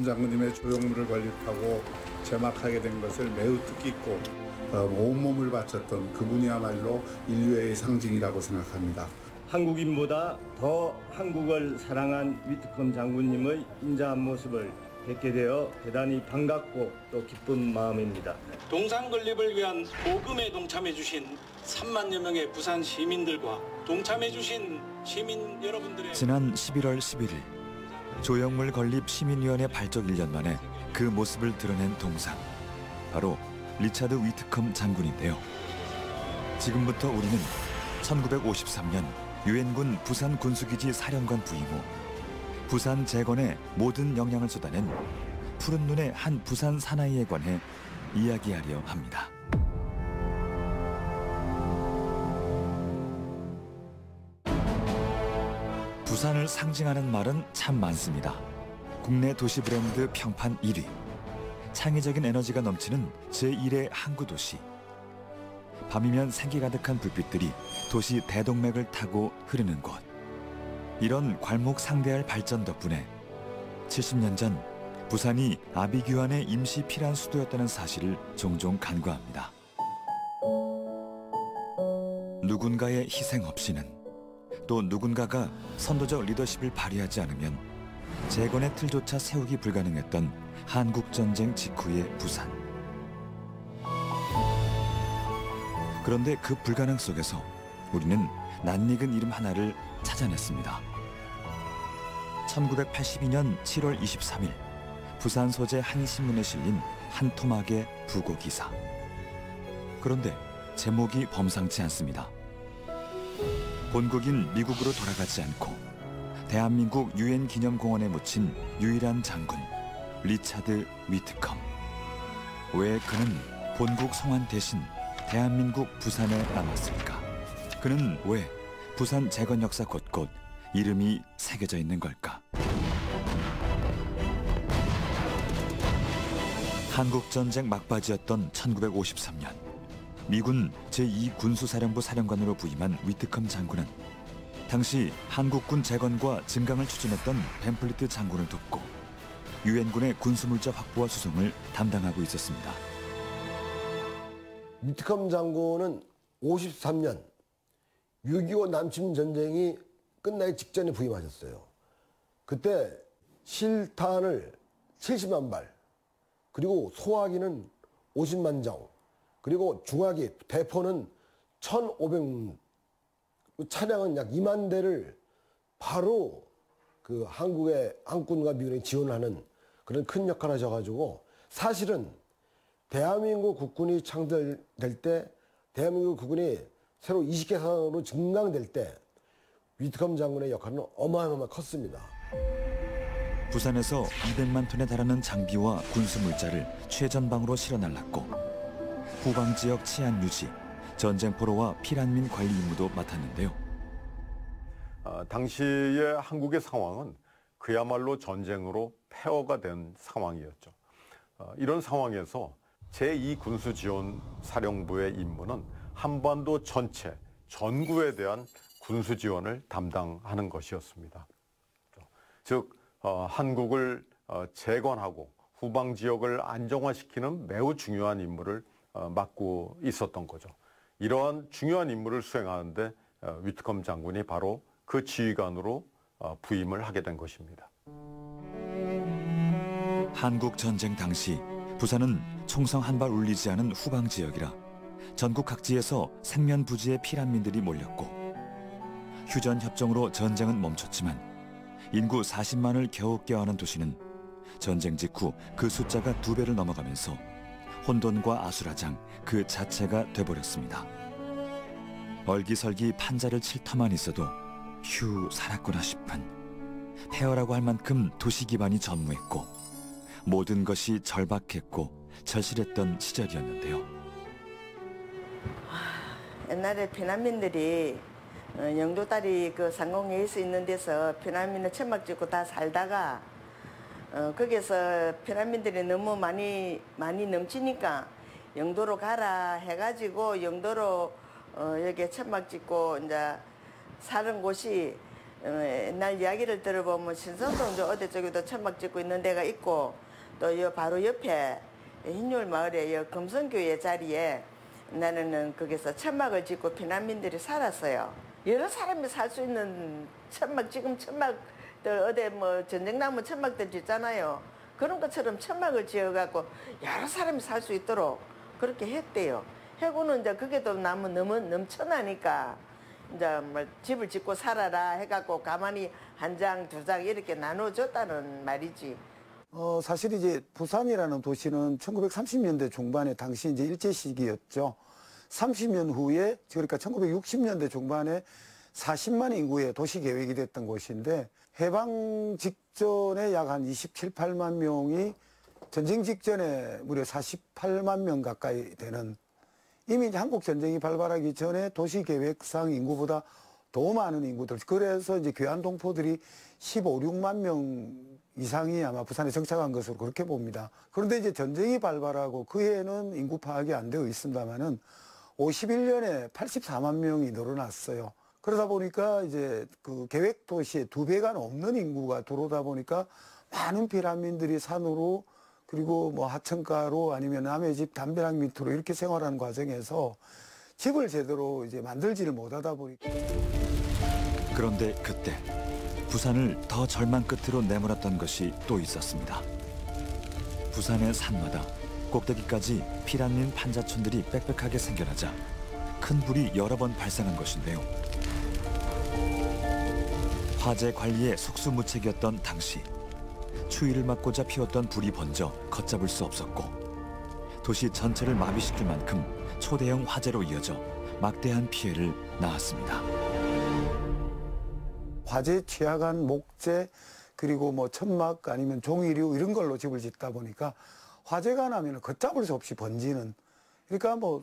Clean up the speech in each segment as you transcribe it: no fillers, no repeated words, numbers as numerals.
장군님의 조형물을 건립하고 제막하게 된 것을 매우 뜻깊고 온몸을 바쳤던 그분이야말로 인류의 상징이라고 생각합니다. 한국인보다 더 한국을 사랑한 위트컴 장군님의 인자한 모습을 뵙게 되어 대단히 반갑고 또 기쁜 마음입니다. 동상 건립을 위한 보금에 동참해 주신 3만여 명의 부산 시민들과 동참해 주신 시민 여러분들의 지난 11월 11일 조형물 건립 시민위원회 발족 1년 만에 그 모습을 드러낸 동상, 바로 리차드 위트컴 장군인데요. 지금부터 우리는 1953년 유엔군 부산 군수기지 사령관 부임 후 부산 재건에 모든 역량을 쏟아낸 푸른 눈의 한 부산 사나이에 관해 이야기하려 합니다. 부산을 상징하는 말은 참 많습니다. 국내 도시 브랜드 평판 1위, 창의적인 에너지가 넘치는 제1의 항구 도시. 밤이면 생기 가득한 불빛들이 도시 대동맥을 타고 흐르는 곳. 이런 괄목상대할 발전 덕분에 70년 전 부산이 아비규환의 임시 피란 수도였다는 사실을 종종 간과합니다. 누군가의 희생 없이는, 또 누군가가 선도적 리더십을 발휘하지 않으면 재건의 틀조차 세우기 불가능했던 한국전쟁 직후의 부산. 그런데 그 불가능 속에서 우리는 낯익은 이름 하나를 찾아냈습니다. 1982년 7월 23일 부산 소재 한 신문에 실린 한 토막의 부고 기사. 그런데 제목이 범상치 않습니다. 본국인 미국으로 돌아가지 않고 대한민국 유엔 기념공원에 묻힌 유일한 장군 리차드 위트컴. 왜 그는 본국 성환 대신 대한민국 부산에 남았을까? 그는 왜 부산 재건 역사 곳곳 이름이 새겨져 있는 걸까? 한국전쟁 막바지였던 1953년 미군 제2군수사령부 사령관으로 부임한 위트컴 장군은 당시 한국군 재건과 증강을 추진했던 벤플리트 장군을 돕고 유엔군의 군수물자 확보와 수송을 담당하고 있었습니다. 위트컴 장군은 53년 6.25 남침 전쟁이 끝나기 직전에 부임하셨어요. 그때 실탄을 70만 발, 그리고 소화기는 50만 정, 그리고 중화기, 대포는 1,500, 차량은 약 2만 대를 바로 그 한국의 한국군과 미군에 지원하는 그런 큰 역할을 하셔가지고, 사실은 대한민국 국군이 창설될 때, 대한민국 국군이 새로 20개사로 증강될 때 위트컴 장군의 역할은 어마어마하게 컸습니다. 부산에서 200만 톤에 달하는 장비와 군수 물자를 최전방으로 실어 날랐고 후방 지역 치안 유지, 전쟁 포로와 피난민 관리 임무도 맡았는데요. 당시의 한국의 상황은 그야말로 전쟁으로 폐허가 된 상황이었죠. 이런 상황에서 제2군수지원사령부의 임무는 한반도 전체, 전구에 대한 군수지원을 담당하는 것이었습니다. 즉, 한국을 재건하고 후방 지역을 안정화시키는 매우 중요한 임무를 맡고 있었던 거죠. 이러한 중요한 임무를 수행하는데 위트컴 장군이 바로 그 지휘관으로 부임을 하게 된 것입니다. 한국 전쟁 당시 부산은 총성 한 발 울리지 않은 후방 지역이라 전국 각지에서 생면부지의 피난민들이 몰렸고 휴전 협정으로 전쟁은 멈췄지만 인구 40만을 겨우 껴안은 도시는 전쟁 직후 그 숫자가 2배를 넘어가면서 혼돈과 아수라장 그 자체가 돼버렸습니다. 얼기설기 판자를 칠 터만 있어도 휴 살았구나 싶은, 폐허라고 할 만큼 도시 기반이 전무했고 모든 것이 절박했고 절실했던 시절이었는데요. 옛날에 피난민들이 영도다리 그 상공회의소 있는 데서 피난민을 천막 짓고 다 살다가 거기서 피난민들이 너무 많이 넘치니까 영도로 가라 해가지고 영도로 여기 천막 짓고 이제 사는 곳이 옛날 이야기를 들어보면 신선동 저 어디 쪽에도 천막 짓고 있는 데가 있고 또 요 바로 옆에 흰율 마을에 요 금성교회 자리에 나는 거기서 천막을 짓고 피난민들이 살았어요. 여러 사람이 살 수 있는 천막, 지금 천막들 어디 뭐 전쟁나무 천막들 짓잖아요. 그런 것처럼 천막을 지어갖고 여러 사람이 살 수 있도록 그렇게 했대요. 해고는 이제 그게 또 너무 넘쳐나니까 이제 뭐 집을 짓고 살아라 해갖고 가만히 한 장, 두 장 이렇게 나눠줬다는 말이지. 사실 이제 부산이라는 도시는 1930년대 중반에 당시 이제 일제 시기였죠. 30년 후에, 그러니까 1960년대 중반에 40만 인구의 도시 계획이 됐던 곳인데, 해방 직전에 약 한 27, 8만 명이 전쟁 직전에 무려 48만 명 가까이 되는, 이미 한국 전쟁이 발발하기 전에 도시 계획상 인구보다 더 많은 인구들, 그래서 이제 괴한 동포들이 15, 6만 명 이상이 아마 부산에 정착한 것으로 그렇게 봅니다. 그런데 이제 전쟁이 발발하고 그 해에는 인구 파악이 안 되어 있습니다만은 51년에 84만 명이 늘어났어요. 그러다 보니까 이제 그 계획 도시에 2배가 넘는 인구가 들어오다 보니까 많은 피난민들이 산으로 그리고 뭐 하천가로 아니면 남의 집 담벼락 밑으로 이렇게 생활하는 과정에서 집을 제대로 이제 만들지를 못하다 보니까. 그런데 그때 부산을 더 절망 끝으로 내몰았던 것이 또 있었습니다. 부산의 산마다 꼭대기까지 피난민 판자촌들이 빽빽하게 생겨나자 큰 불이 여러 번 발생한 것인데요. 화재 관리에 속수무책이었던 당시 추위를 막고자 피웠던 불이 번져 걷잡을 수 없었고 도시 전체를 마비시킬 만큼 초대형 화재로 이어져 막대한 피해를 낳았습니다. 화재에 취약한 목재 그리고 뭐 천막 아니면 종이류 이런 걸로 집을 짓다 보니까 화재가 나면 걷잡을 수 없이 번지는, 그러니까 뭐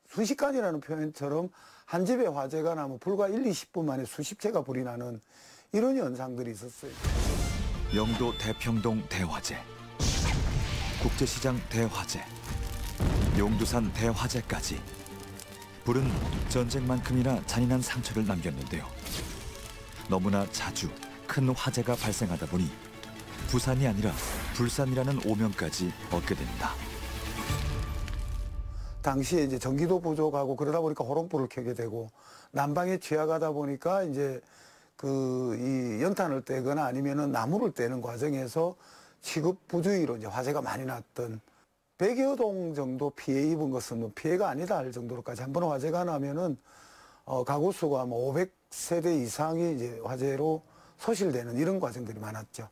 순식간이라는 표현처럼 한 집에 화재가 나면 불과 1, 20분 만에 수십 채가 불이 나는 이런 현상들이 있었어요. 영도 대평동 대화재, 국제시장 대화재, 용두산 대화재까지 불은 전쟁만큼이나 잔인한 상처를 남겼는데요. 너무나 자주 큰 화재가 발생하다 보니 부산이 아니라 불산이라는 오명까지 얻게 됩니다. 당시에 이제 전기도 부족하고 그러다 보니까 호롱불을 켜게 되고 난방에 취약하다 보니까 이제 이 연탄을 떼거나 아니면은 나무를 떼는 과정에서 취급 부주의로 이제 화재가 많이 났던 100여 동 정도 피해 입은 것은 뭐 피해가 아니다 할 정도로까지 한 번 화재가 나면은 가구 수가 뭐 500세대 이상이 이제 화재로 소실되는 이런 과정들이 많았죠.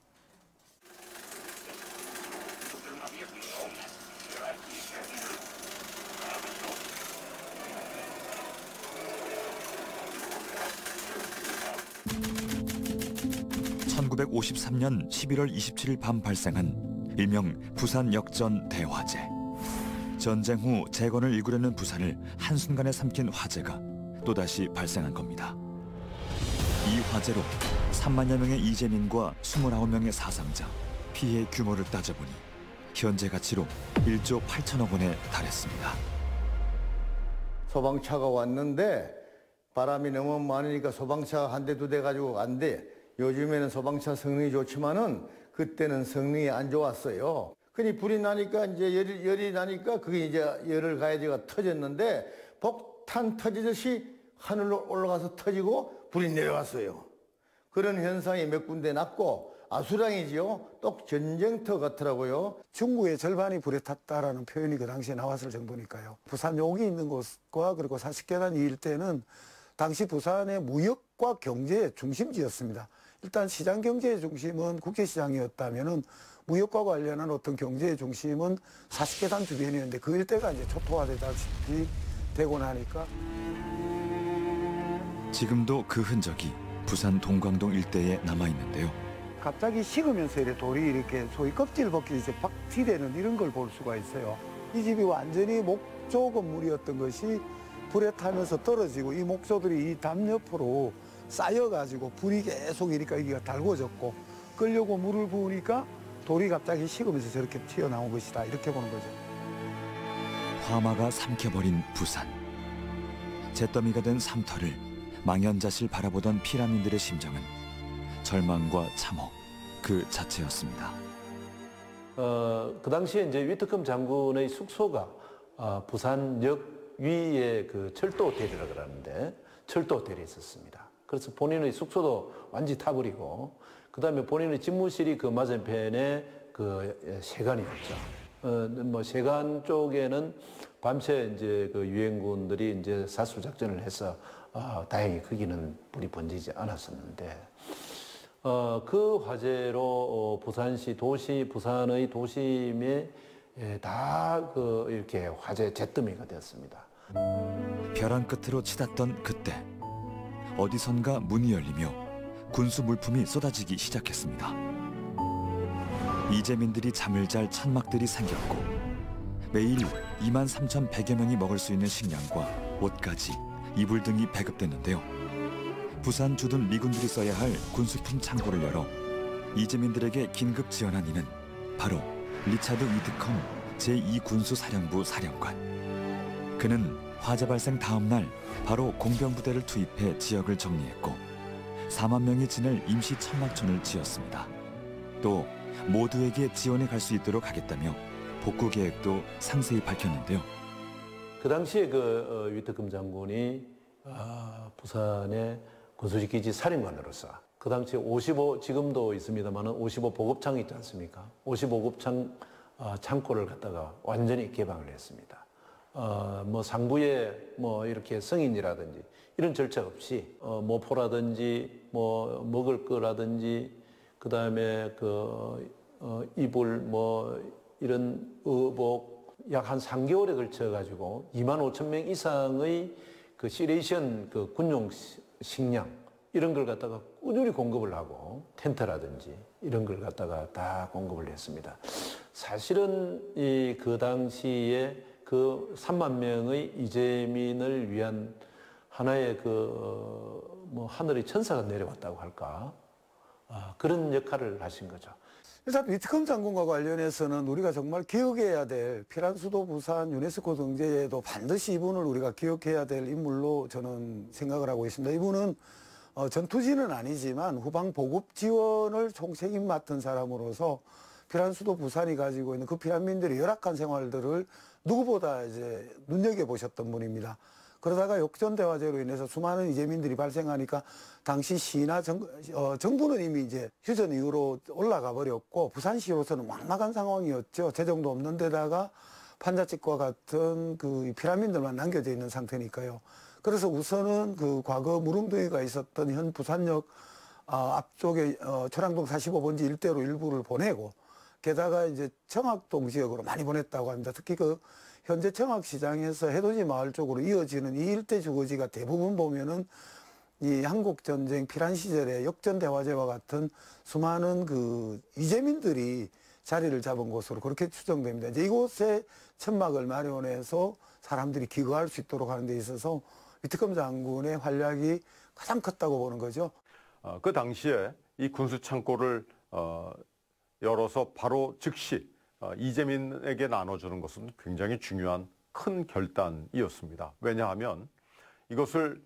(1953년 11월 27일) 밤 발생한 일명 부산 역전 대화재. 전쟁 후 재건을 이루려는 부산을 한순간에 삼킨 화재가 또다시 발생한 겁니다. 이 화재로 3만여 명의 이재민과 29명의 사상자, 피해 규모를 따져보니 현재 가치로 1조 8천억 원에 달했습니다. 소방차가 왔는데 바람이 너무 많으니까 소방차 한 대, 두 대 가지고 안 돼. 요즘에는 소방차 성능이 좋지만은 그때는 성능이 안 좋았어요. 그니 불이 나니까 이제 열이 나니까 그게 이제 열을 가해지가 터졌는데 폭탄 터지듯이 하늘로 올라가서 터지고 불이 내려왔어요. 그런 현상이 몇 군데 났고 아수랑이지요. 또 전쟁터 같더라고요. 중구의 절반이 불에 탔다라는 표현이 그 당시에 나왔을 정도니까요. 부산 용이 있는 곳과 그리고 40계단 이 일대는 당시 부산의 무역과 경제의 중심지였습니다. 일단 시장 경제의 중심은 국제시장이었다면은 무역과 관련한 어떤 경제의 중심은 40계단 주변이었는데 그 일대가 이제 초토화되다시피 되고 나니까. 지금도 그 흔적이 부산 동광동 일대에 남아 있는데요. 갑자기 식으면서 이렇게 돌이 이렇게 소위 껍질 벗기듯이 이제 박티되는 이런 걸 볼 수가 있어요. 이 집이 완전히 목조 건물이었던 것이 불에 타면서 떨어지고 이 목조들이 이 담 옆으로 쌓여가지고 불이 계속 이니까 여기가 달궈졌고 끓려고 물을 부으니까 돌이 갑자기 식으면서 저렇게 튀어나온 것이다 이렇게 보는 거죠. 화마가 삼켜버린 부산. 잿더미가 된 삼터를 망연자실 바라보던 피라민들의 심정은 절망과 참호 그 자체였습니다. 그 당시에 이제 위트컴 장군의 숙소가 부산역 위에 그 철도 호텔이라 그러는데 철도 호텔에 있었습니다. 그래서 본인의 숙소도 완전히 타버리고 그다음에 본인의 집무실이 그 맞은편에 그 세관이었죠. 뭐 세관 쪽에는 밤새 이제 그 유엔군들이 이제 사수 작전을 해서 다행히 거기는 불이 번지지 않았었는데 그 화재로 부산시 부산의 도심에 다 그 이렇게 화재 잿더미가 되었습니다. 벼랑 끝으로 치닫던 그때 어디선가 문이 열리며 군수 물품이 쏟아지기 시작했습니다. 이재민들이 잠을 잘 천막들이 생겼고 매일 23,100여 명이 먹을 수 있는 식량과 옷까지 이불 등이 배급됐는데요. 부산 주둔 미군들이 써야 할 군수품 창고를 열어 이재민들에게 긴급 지원한 이는 바로 리차드 위트컴 제2군수사령부 사령관. 그는 화재 발생 다음 날 바로 공병부대를 투입해 지역을 정리했고 4만 명이 지낼 임시 천막촌을 지었습니다. 또 모두에게 지원해 갈 수 있도록 하겠다며 복구 계획도 상세히 밝혔는데요. 그 당시에 그 위트컴 장군이 부산의 군수지기지 사령관으로서 그 당시에 55 지금도 있습니다만은 55 보급창이 있지 않습니까? 55급창 창고를 갖다가 완전히 개방을 했습니다. 뭐 상부에 뭐 이렇게 성인이라든지 이런 절차 없이 모포라든지 뭐 먹을 거라든지 그 다음에 그 이불 뭐 이런 의복 약 한 3개월에 걸쳐 가지고 25,000명 이상의 그 시레이션 그 군용 식량 이런 걸 갖다가 꾸준히 공급을 하고 텐트라든지 이런 걸 갖다가 다 공급을 했습니다. 사실은 그 당시에 그 3만 명의 이재민을 위한 하나의 그 뭐 하늘의 천사가 내려왔다고 할까 그런 역할을 하신 거죠. 일단 위트컴 장군과 관련해서는 우리가 정말 기억해야 될 피란 수도 부산 유네스코 등재에도 반드시 이분을 우리가 기억해야 될 인물로 저는 생각을 하고 있습니다. 이분은 전투지는 아니지만 후방 보급 지원을 총책임 맡은 사람으로서 피란 수도 부산이 가지고 있는 그 피란민들의 열악한 생활들을 누구보다 이제 눈여겨보셨던 분입니다. 그러다가 역전대화제로 인해서 수많은 이재민들이 발생하니까 당시 시나 정부는 이미 이제 휴전 이후로 올라가 버렸고 부산시로서는 막막한 상황이었죠. 재정도 없는 데다가 판자집과 같은 그 피라민들만 남겨져 있는 상태니까요. 그래서 우선은 그 과거 무릉도회가 있었던 현 부산역 앞쪽에 초량동 45번지 일대로 일부를 보내고 게다가 이제 청학동 지역으로 많이 보냈다고 합니다. 특히 그 현재 청학시장에서 해돋이 마을 쪽으로 이어지는 이 일대 주거지가 대부분 보면은 이 한국전쟁 피란 시절에 역전대화제와 같은 수많은 그 이재민들이 자리를 잡은 곳으로 그렇게 추정됩니다. 이제 이곳에 천막을 마련해서 사람들이 기거할 수 있도록 하는 데 있어서 위트컴 장군의 활약이 가장 컸다고 보는 거죠. 그 당시에 이 군수 창고를 열어서 바로 즉시 이재민에게 나눠주는 것은 굉장히 중요한 큰 결단이었습니다. 왜냐하면 이것을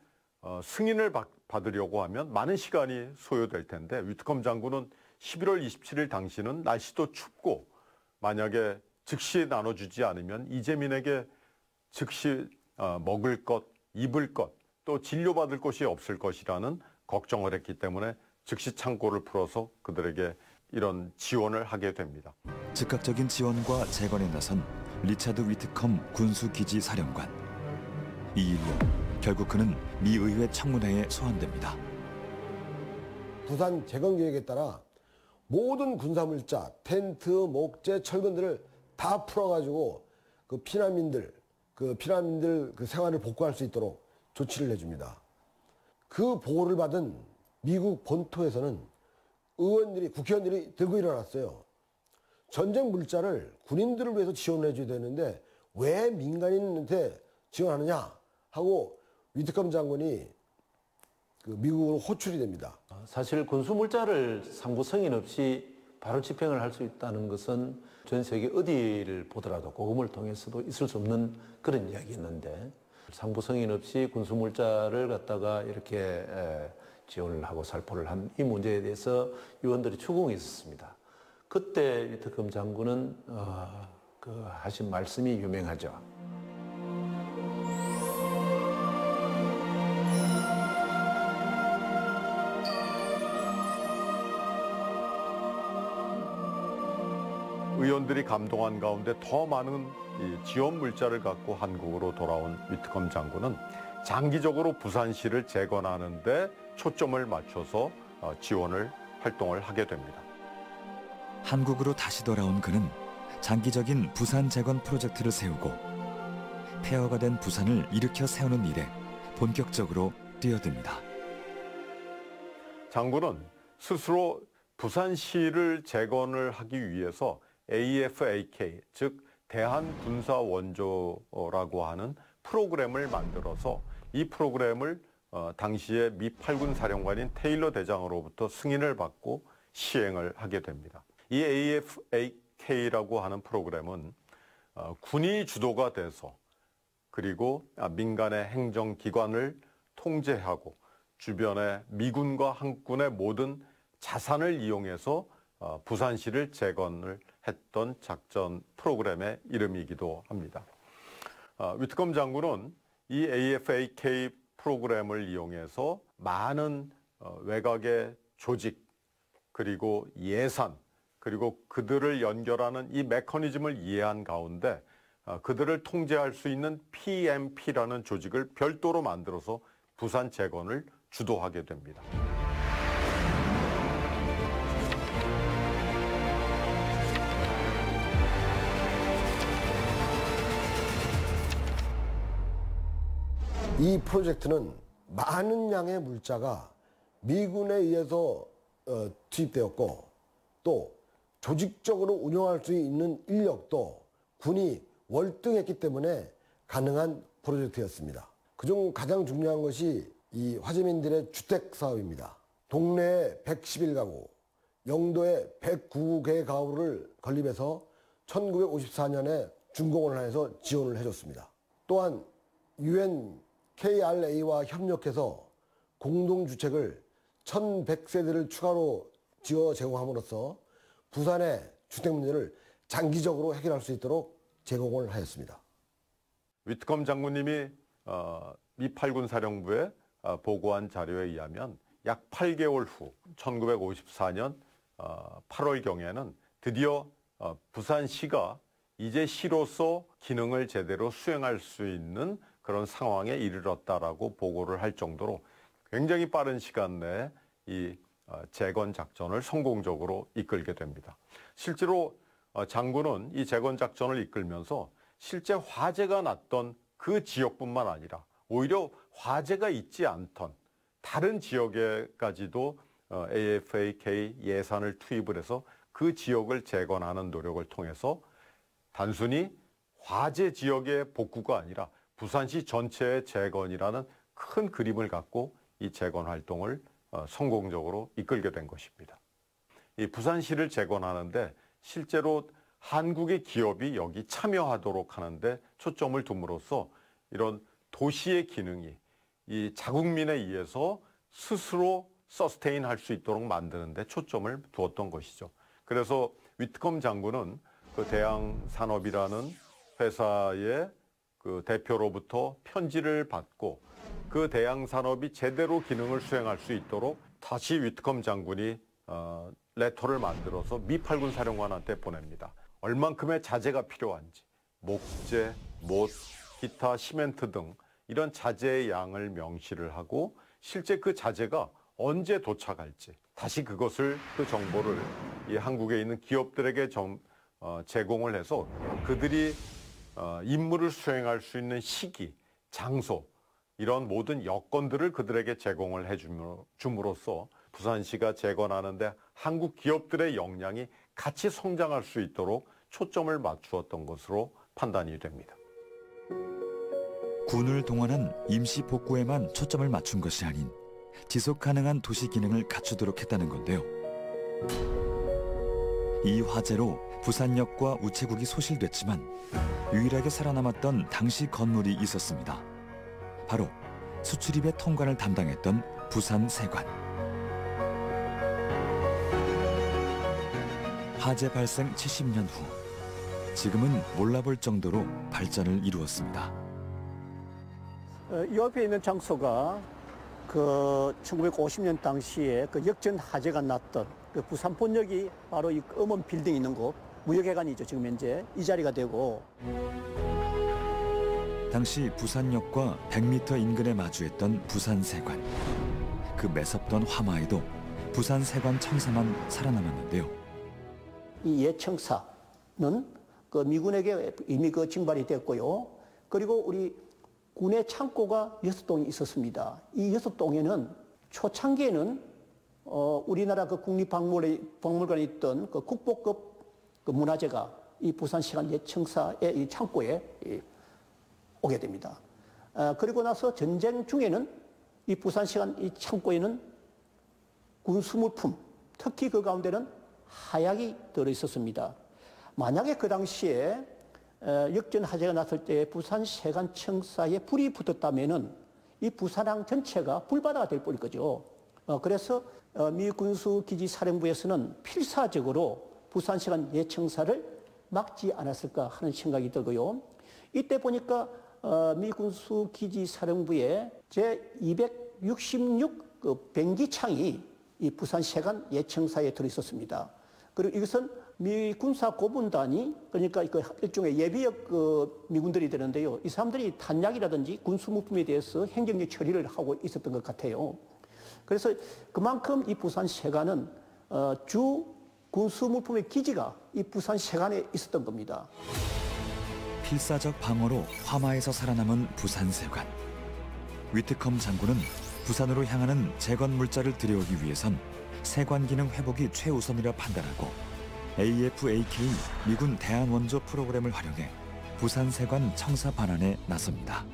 승인을 받으려고 하면 많은 시간이 소요될 텐데 위트컴 장군은 11월 27일 당시는 날씨도 춥고 만약에 즉시 나눠주지 않으면 이재민에게 즉시 먹을 것, 입을 것, 또 진료받을 곳이 없을 것이라는 걱정을 했기 때문에 즉시 창고를 풀어서 그들에게 이런 지원을 하게 됩니다. 즉각적인 지원과 재건에 나선 리차드 위트컴 군수기지 사령관. 이 일로 결국 그는 미 의회 청문회에 소환됩니다. 부산 재건 계획에 따라 모든 군사물자, 텐트, 목재, 철근들을 다 풀어가지고 그 피난민들 그 생활을 복구할 수 있도록 조치를 해줍니다. 그 보호를 받은 미국 본토에서는 국회의원들이 들고 일어났어요. 전쟁 물자를 군인들을 위해서 지원을 해줘야 되는데 왜 민간인한테 지원하느냐 하고 위트컴 장군이 그 미국으로 호출이 됩니다. 사실 군수 물자를 상부 승인 없이 바로 집행을 할 수 있다는 것은 전 세계 어디를 보더라도 고금을 통해서도 있을 수 없는 그런 이야기였는데 상부 승인 없이 군수물자를 갖다가 이렇게 지원을 하고 살포를 한 이 문제에 대해서 의원들이 추궁이 있었습니다. 그때 위트컴 장군은 하신 말씀이 유명하죠. 의원들이 감동한 가운데 더 많은 이 지원 물자를 갖고 한국으로 돌아온 위트컴 장군은 장기적으로 부산시를 재건하는 데 초점을 맞춰서 지원을 활동을 하게 됩니다. 한국으로 다시 돌아온 그는 장기적인 부산 재건 프로젝트를 세우고 폐허가 된 부산을 일으켜 세우는 일에 본격적으로 뛰어듭니다. 장군은 스스로 부산시를 재건을 하기 위해서 AFAK, 즉 대한군사원조라고 하는 프로그램을 만들어서 이 프로그램을 당시에 미 8군 사령관인 테일러 대장으로부터 승인을 받고 시행을 하게 됩니다. 이 AFAK라고 하는 프로그램은 군이 주도가 돼서 그리고 민간의 행정기관을 통제하고 주변의 미군과 한국군의 모든 자산을 이용해서 부산시를 재건을 했던 작전 프로그램의 이름이기도 합니다. 위트컴 장군은 이 AFAK 프로그램을 이용해서 많은 외곽의 조직 그리고 예산 그리고 그들을 연결하는 이 메커니즘을 이해한 가운데 그들을 통제할 수 있는 PMP라는 조직을 별도로 만들어서 부산 재건을 주도하게 됩니다. 이 프로젝트는 많은 양의 물자가 미군에 의해서 투입되었고 또 조직적으로 운영할 수 있는 인력도 군이 월등했기 때문에 가능한 프로젝트였습니다. 그중 가장 중요한 것이 이 화재민들의 주택 사업입니다. 동네에 111가구, 영도에 109개 가구를 건립해서 1954년에 준공을 해서 지원을 해줬습니다. 또한 UN KRA와 협력해서 공동주택을 1100세대를 추가로 지어 제공함으로써 부산의 주택 문제를 장기적으로 해결할 수 있도록 제공을 하였습니다. 위트컴 장군님이 미 8군 사령부에 보고한 자료에 의하면 약 8개월 후 1954년 8월경에는 드디어 부산시가 이제 시로서 기능을 제대로 수행할 수 있는 그런 상황에 이르렀다라고 보고를 할 정도로 굉장히 빠른 시간 내에 이 재건 작전을 성공적으로 이끌게 됩니다. 실제로 장군은 이 재건 작전을 이끌면서 실제 화재가 났던 그 지역뿐만 아니라 오히려 화재가 있지 않던 다른 지역에까지도 AFAK 예산을 투입을 해서 그 지역을 재건하는 노력을 통해서 단순히 화재 지역의 복구가 아니라 부산시 전체의 재건이라는 큰 그림을 갖고 이 재건 활동을 성공적으로 이끌게 된 것입니다. 이 부산시를 재건하는데 실제로 한국의 기업이 여기 참여하도록 하는데 초점을 둠으로써 이런 도시의 기능이 이 자국민에 의해서 스스로 서스테인할 수 있도록 만드는 데 초점을 두었던 것이죠. 그래서 위트컴 장군은 그 대양산업이라는 회사의 그 대표로부터 편지를 받고 그 대양산업이 제대로 기능을 수행할 수 있도록 다시 위트컴 장군이 레터를 만들어서 미 8군 사령관한테 보냅니다. 얼만큼의 자재가 필요한지, 목재, 못, 기타, 시멘트 등 이런 자재의 양을 명시를 하고 실제 그 자재가 언제 도착할지 다시 그것을 그 정보를 이 한국에 있는 기업들에게 제공을 해서 그들이 임무를 수행할 수 있는 시기, 장소 이런 모든 여건들을 그들에게 제공을 해줌으로써 부산시가 재건하는데 한국 기업들의 역량이 같이 성장할 수 있도록 초점을 맞추었던 것으로 판단이 됩니다. 군을 동원한 임시 복구에만 초점을 맞춘 것이 아닌 지속 가능한 도시 기능을 갖추도록 했다는 건데요. 이 화재로 부산역과 우체국이 소실됐지만 유일하게 살아남았던 당시 건물이 있었습니다. 바로 수출입의 통관을 담당했던 부산 세관. 화재 발생 70년 후 지금은 몰라볼 정도로 발전을 이루었습니다. 이 옆에 있는 장소가 그 1950년 당시에 그 역전 화재가 났던 그 부산 본역이 바로 이 검은 빌딩 있는 곳, 무역회관이죠. 지금 현재 이 자리가 되고. 당시 부산역과 100m 인근에 마주했던 부산세관. 그 매섭던 화마에도 부산세관 청사만 살아남았는데요. 이 예청사는 그 미군에게 이미 그 징발이 됐고요. 그리고 우리 군의 창고가 6동이 있었습니다. 이 6동에는 초창기에는 우리나라 그 국립박물관에 있던 그 국보급 그 문화재가 이 부산시간 예청사의 이 창고에 오게 됩니다. 그리고 나서 전쟁 중에는 이 부산시간 이 창고에는 군수물품, 특히 그 가운데는 하약이 들어 있었습니다. 만약에 그 당시에 역전 화재가 났을 때 부산세관 청사에 불이 붙었다면은 이 부산항 전체가 불바다가 될 뻔일 거죠. 그래서 미 군수기지사령부에서는 필사적으로 부산세관 예청사를 막지 않았을까 하는 생각이 들고요. 이때 보니까 미 군수기지사령부의 제266 그 병기창이 이 부산세관 예청사에 들어 있었습니다. 그리고 이것은 미 군사 고분단이 그러니까 그 일종의 예비역 그 미군들이 되는데요. 이 사람들이 탄약이라든지 군수물품에 대해서 행정적 처리를 하고 있었던 것 같아요. 그래서 그만큼 이 부산세관은 주 군수물품의 기지가 이 부산세관에 있었던 겁니다. 필사적 방어로 화마에서 살아남은 부산세관. 위트컴 장군은 부산으로 향하는 재건 물자를 들여오기 위해선 세관 기능 회복이 최우선이라 판단하고 AF/AK 미군 대한원조 프로그램을 활용해 부산세관 청사 반환에 나섭니다.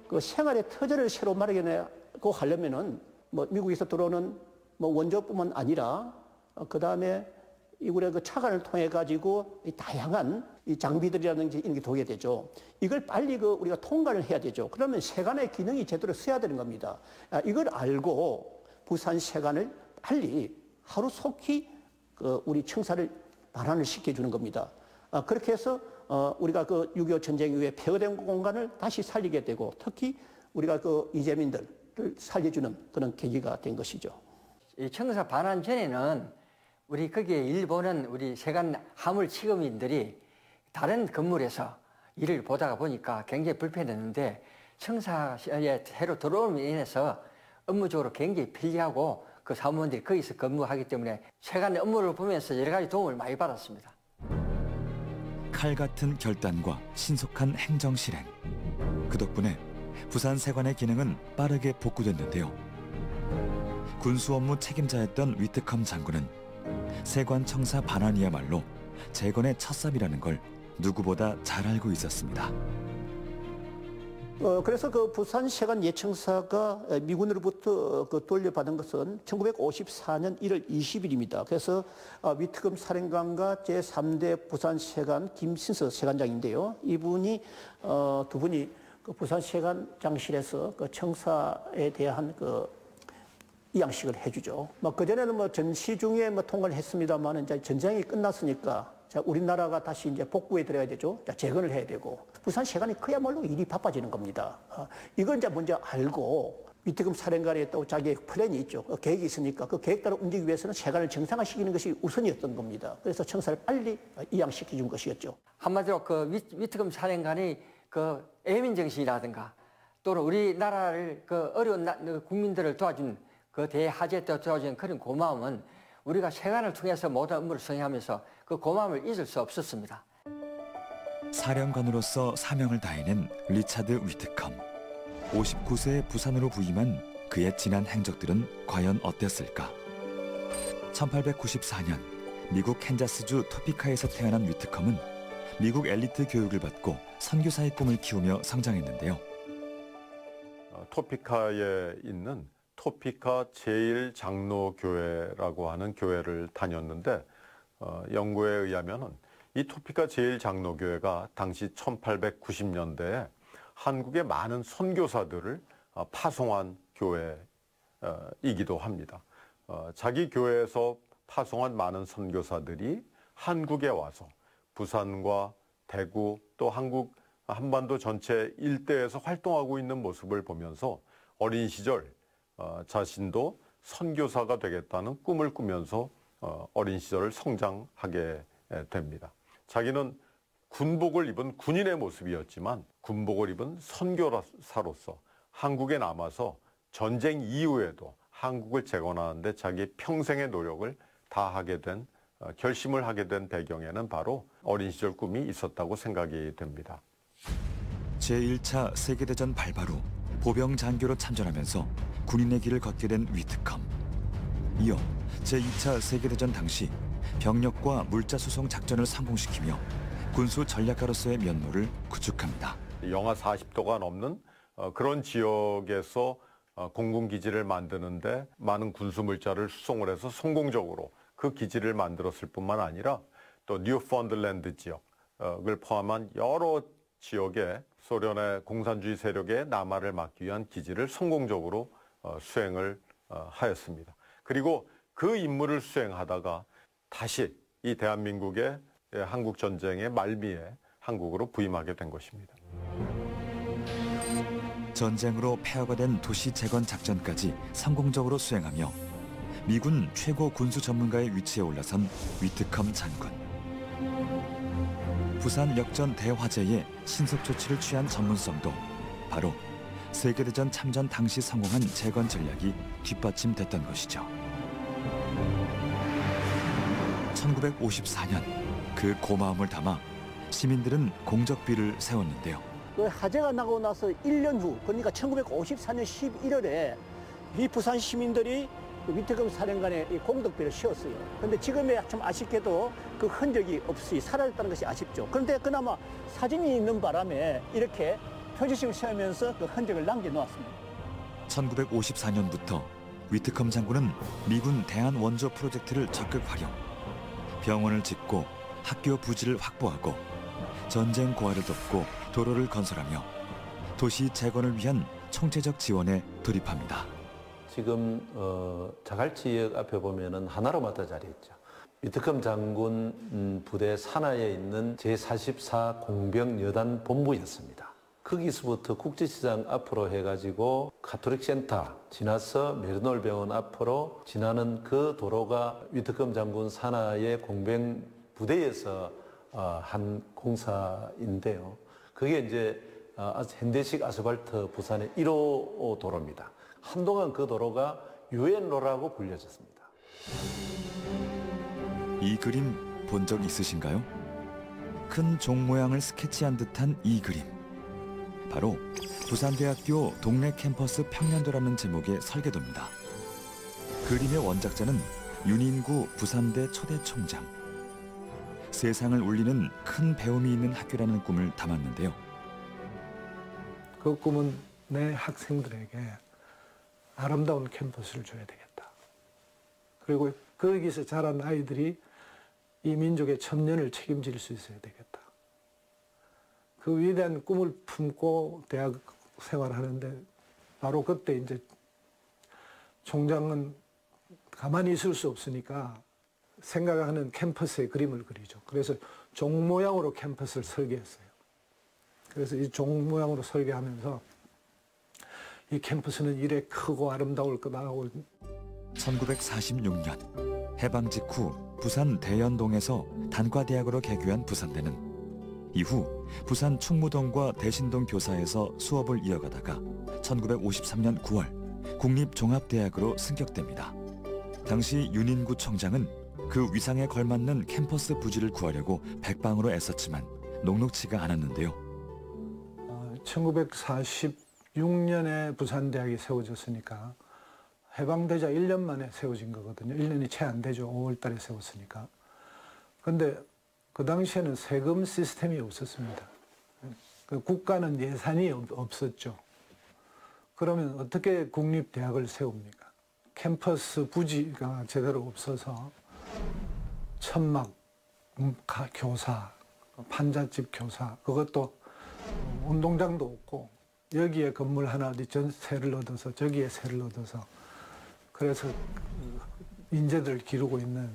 그 생활의 터전을 새로 마련하고 하려면은 뭐 미국에서 들어오는 뭐 원조뿐만 아니라 그 다음에 이군의 그 차관을 통해 가지고 다양한 이 장비들이라든지 이런 게 도게 되죠. 이걸 빨리 그 우리가 통과를 해야 되죠. 그러면 세관의 기능이 제대로 써야 되는 겁니다. 이걸 알고 부산세관을 빨리 하루속히 그 우리 청사를 반환을 시켜주는 겁니다. 그렇게 해서 우리가 그 6.25 전쟁 이후에 폐허된 공간을 다시 살리게 되고 특히 우리가 그 이재민들을 살려주는 그런 계기가 된 것이죠. 이 청사 반환 전에는 우리 거기에 일본은 우리 세관 화물 취급인들이 다른 건물에서 일을 보다가 보니까 굉장히 불편했는데 청사에 새로 들어옴으로 인해서 업무적으로 굉장히 편리하고 그 사무원들이 거기서 근무하기 때문에 세관의 업무를 보면서 여러 가지 도움을 많이 받았습니다. 칼 같은 결단과 신속한 행정 실행. 그 덕분에 부산세관의 기능은 빠르게 복구됐는데요. 군수 업무 책임자였던 위트컴 장군은 세관 청사 반환이야말로 재건의 첫삽이라는 걸 누구보다 잘 알고 있었습니다. 그래서 그 부산세관 예청사가 미군으로부터 그 돌려받은 것은 1954년 1월 20일입니다. 그래서 위트컴 사령관과 제3대 부산세관 김신서 세관장인데요. 이분이 두 분이 그 부산세관장실에서 그 청사에 대한 그 이양식을 해주죠. 뭐 그전에는 뭐 전시 중에 뭐 통과를 했습니다만 이제 전쟁이 끝났으니까 자, 우리나라가 다시 이제 복구에 들어야 되죠. 자, 재건을 해야 되고. 부산세관이 그야말로 일이 바빠지는 겁니다. 이걸 이제 먼저 알고 위트컴 사령관에 또 자기의 플랜이 있죠. 계획이 있으니까 그 계획대로 움직이기 위해서는 세관을 정상화시키는 것이 우선이었던 겁니다. 그래서 청사를 빨리 이양시켜준 것이었죠. 한마디로 그 위트컴 사령관이 그 애민정신이라든가 또는 우리나라를 그 어려운 국민들을 도와준 그 대화재 때 도와준 그런 고마움은 우리가 세관을 통해서 모든 업무를 수행하면서 그 고마움을 잊을 수 없었습니다. 사령관으로서 사명을 다해낸 리차드 위트컴. 59세에 부산으로 부임한 그의 지난 행적들은 과연 어땠을까? 1894년 미국 캔자스주 토피카에서 태어난 위트컴은 미국 엘리트 교육을 받고 선교사의 꿈을 키우며 성장했는데요. 토피카에 있는 토피카 제1장로교회라고 하는 교회를 다녔는데 연구에 의하면은 이 토피카 제1장로교회가 당시 1890년대에 한국의 많은 선교사들을 파송한 교회이기도 합니다. 자기 교회에서 파송한 많은 선교사들이 한국에 와서 부산과 대구 또 한국 한반도 전체 일대에서 활동하고 있는 모습을 보면서 어린 시절 자신도 선교사가 되겠다는 꿈을 꾸면서 어린 시절을 성장하게 됩니다. 자기는 군복을 입은 군인의 모습이었지만 군복을 입은 선교사로서 한국에 남아서 전쟁 이후에도 한국을 재건하는데 자기 평생의 노력을 다하게 된 결심을 하게 된 배경에는 바로 어린 시절 꿈이 있었다고 생각이 됩니다. 제1차 세계대전 발발 후 보병 장교로 참전하면서 군인의 길을 걷게 된 위트컴. 이어 제2차 세계대전 당시 병력과 물자 수송 작전을 성공시키며 군수 전략가로서의 면모를 구축합니다. 영하 40도가 넘는 그런 지역에서 공군기지를 만드는데 많은 군수 물자를 수송을 해서 성공적으로 그 기지를 만들었을 뿐만 아니라 또 뉴펀들랜드 지역을 포함한 여러 지역에 소련의 공산주의 세력의 남하를 막기 위한 기지를 성공적으로 수행을 하였습니다. 그리고 그 임무를 수행하다가 다시 이 대한민국의 한국전쟁의 말미에 한국으로 부임하게 된 것입니다. 전쟁으로 폐허가 된 도시 재건 작전까지 성공적으로 수행하며 미군 최고 군수 전문가의 위치에 올라선 위트컴 장군. 부산 역전 대화재에 신속 조치를 취한 전문성도 바로 세계대전 참전 당시 성공한 재건 전략이 뒷받침됐던 것이죠. 1954년 그 고마움을 담아 시민들은 공적비를 세웠는데요. 그 화재가 나고 나서 1년 후, 그러니까 1954년 11월에 이 부산 시민들이 위트컴 사령관에 공덕비를 씌웠어요. 그런데 지금에 좀 아쉽게도 그 흔적이 없이 사라졌다는 것이 아쉽죠. 그런데 그나마 사진이 있는 바람에 이렇게 표지식을 세우면서 그 흔적을 남겨놓았습니다. 1954년부터 위트컴 장군은 미군 대한원조 프로젝트를 적극 활용, 병원을 짓고 학교 부지를 확보하고 전쟁 고아를 돕고 도로를 건설하며 도시 재건을 위한 총체적 지원에 돌입합니다. 지금 자갈치역 앞에 보면은 하나로마다 자리했죠. 위트컴 장군 부대 산하에 있는 제44 공병여단 본부였습니다. 거기서부터 국제시장 앞으로 해가지고 가톨릭 센터 지나서 메르놀 병원 앞으로 지나는 그 도로가 위트컴 장군 산하의 공병 부대에서 한 공사인데요. 그게 이제 현대식 아스팔트 부산의 1호 도로입니다. 한동안 그 도로가 유엔로라고 불려졌습니다. 이 그림 본 적 있으신가요? 큰 종 모양을 스케치한 듯한 이 그림. 바로 부산대학교 동래 캠퍼스 평년도라는 제목의 설계도입니다. 그림의 원작자는 윤인구 부산대 초대 총장. 세상을 울리는 큰 배움이 있는 학교라는 꿈을 담았는데요. 그 꿈은 내 학생들에게 아름다운 캠퍼스를 줘야 되겠다. 그리고 거기서 자란 아이들이 이 민족의 천년을 책임질 수 있어야 되겠다. 그 위대한 꿈을 품고 대학 생활하는데 바로 그때 이제 총장은 가만히 있을 수 없으니까 생각하는 캠퍼스의 그림을 그리죠. 그래서 종 모양으로 캠퍼스를 설계했어요. 그래서 이 종 모양으로 설계하면서 이 캠퍼스는 이래 크고 아름다울 거다 하고 1946년 해방 직후 부산 대연동에서 단과대학으로 개교한 부산대는 이후 부산 충무동과 대신동 교사에서 수업을 이어가다가 1953년 9월 국립종합대학으로 승격됩니다. 당시 윤인구 총장은 그 위상에 걸맞는 캠퍼스 부지를 구하려고 백방으로 애썼지만 녹록지가 않았는데요. 1946년에 부산대학이 세워졌으니까 해방되자 1년 만에 세워진 거거든요. 1년이 채 안 되죠. 5월 달에 세웠으니까. 근데 그 당시에는 세금 시스템이 없었습니다. 그 국가는 예산이 없었죠. 그러면 어떻게 국립대학을 세웁니까? 캠퍼스 부지가 제대로 없어서 천막 교사, 판잣집 교사, 그것도 운동장도 없고 여기에 건물 하나 어디 전세를 얻어서 저기에 세를 얻어서 그래서 인재들을 기르고 있는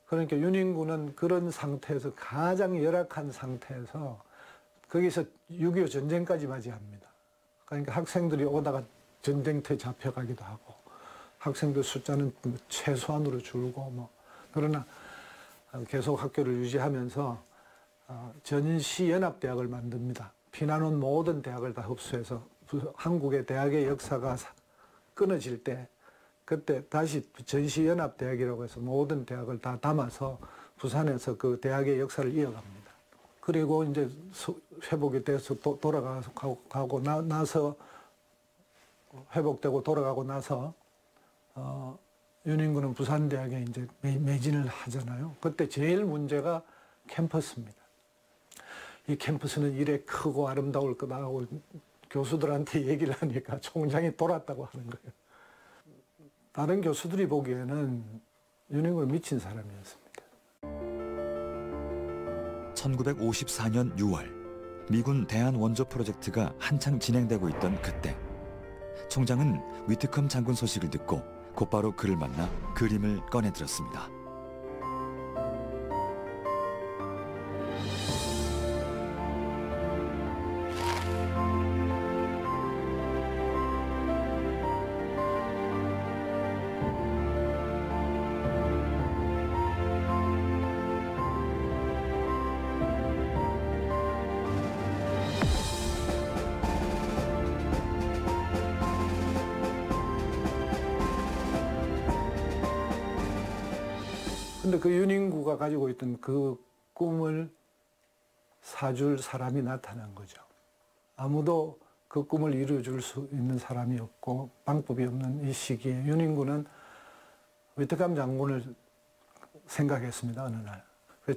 그러니까 윤인구는 그런 상태에서 가장 열악한 상태에서 거기서 6.25 전쟁까지 맞이합니다. 그러니까 학생들이 오다가 전쟁터에 잡혀가기도 하고 학생들 숫자는 최소한으로 줄고 뭐 그러나 계속 학교를 유지하면서 전시연합대학을 만듭니다. 피난 온 모든 대학을 다 흡수해서 한국의 대학의 역사가 끊어질 때 그때 다시 전시연합대학이라고 해서 모든 대학을 다 담아서 부산에서 그 대학의 역사를 이어갑니다. 그리고 이제 회복이 돼서 돌아가고 나서 회복되고 돌아가고 나서 윤인구는 부산대학에 이제 매진을 하잖아요. 그때 제일 문제가 캠퍼스입니다. 이 캠퍼스는 이래 크고 아름다울 거다 하고 교수들한테 얘기를 하니까 총장이 돌았다고 하는 거예요. 다른 교수들이 보기에는 윤인구는 미친 사람이었습니다. 1954년 6월 미군 대한 원조 프로젝트가 한창 진행되고 있던 그때 총장은 위트컴 장군 소식을 듣고 곧바로 그를 만나 그림을 꺼내들었습니다. 근데 그 윤인구가 가지고 있던 그 꿈을 사줄 사람이 나타난 거죠. 아무도 그 꿈을 이루어줄 수 있는 사람이 없고 방법이 없는 이 시기에 윤인구는 위트컴 장군을 생각했습니다. 어느 날.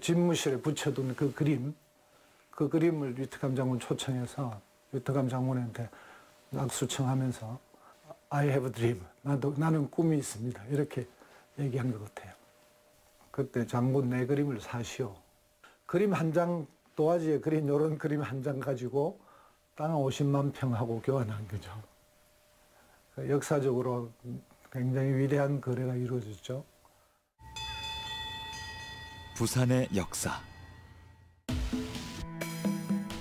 집무실에 붙여둔 그 그림을 위트컴 장군 초청해서 위트컴 장군한테 낙수청하면서 I have a dream. 나는 꿈이 있습니다. 이렇게 얘기한 것 같아요. 그때 장군 내 그림을 사시오. 그림 한 장, 도화지에 그린 이런 그림 한 장 가지고 땅 50만 평하고 교환한 거죠. 역사적으로 굉장히 위대한 거래가 이루어졌죠. 부산의 역사.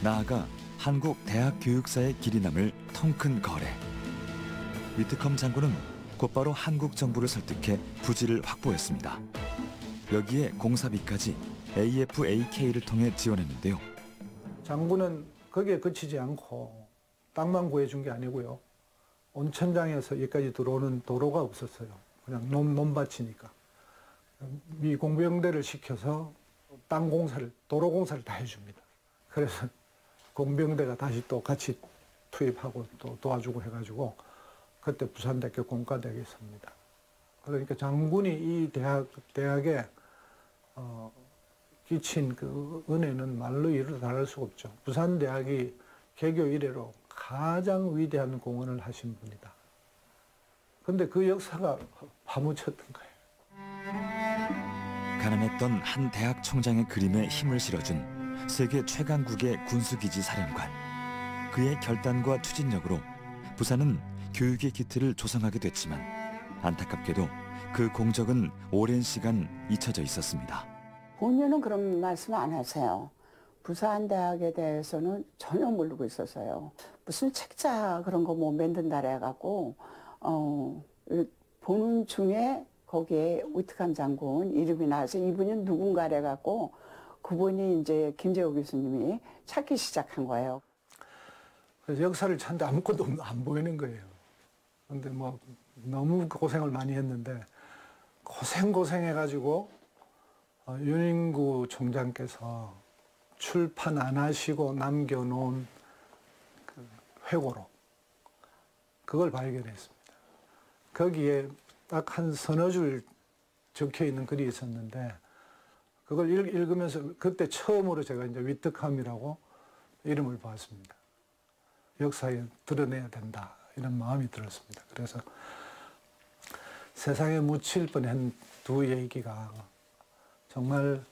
나아가 한국 대학 교육사의 길이 남을 통큰 거래. 위트컴 장군은 곧바로 한국 정부를 설득해 부지를 확보했습니다. 여기에 공사비까지 AFAK를 통해 지원했는데요. 장군은 거기에 그치지 않고 땅만 구해준 게 아니고요. 온천장에서 여기까지 들어오는 도로가 없었어요. 그냥 논밭이니까. 미 공병대를 시켜서 땅 공사를, 도로 공사를 다 해줍니다. 그래서 공병대가 다시 또 같이 투입하고 또 도와주고 해가지고 그때 부산대학교 공과대학에 섭니다. 그러니까 장군이 이 대학에 끼친 그 은혜는 말로 이루 다할 수가 없죠. 부산대학이 개교 이래로 가장 위대한 공헌을 하신 분이다. 근데 그 역사가 파묻혔던 거예요. 가난했던 한 대학 총장의 그림에 힘을 실어준 세계 최강국의 군수기지 사령관. 그의 결단과 추진력으로 부산은 교육의 기틀을 조성하게 됐지만 안타깝게도 그 공적은 오랜 시간 잊혀져 있었습니다. 본인은 그런 말씀 안 하세요. 부산대학에 대해서는 전혀 모르고 있었어요. 무슨 책자 그런 거 뭐 만든다 해갖고 보는 중에 거기에 위트컴 장군 이름이 나와서 이분이 누군가 해갖고 그분이 이제 김재호 교수님이 찾기 시작한 거예요. 그래서 역사를 찾는데 아무것도 안 보이는 거예요. 근데 뭐 너무 고생을 많이 했는데 고생해가지고 윤인구 총장께서 출판 안 하시고 남겨놓은 그 회고록 그걸 발견했습니다. 거기에 딱 한 서너 줄 적혀 있는 글이 있었는데 그걸 읽으면서 그때 처음으로 제가 이제 위트컴이라고 이름을 봤습니다. 역사에 드러내야 된다 이런 마음이 들었습니다. 그래서 세상에 묻힐 뻔한 두 얘기가 정말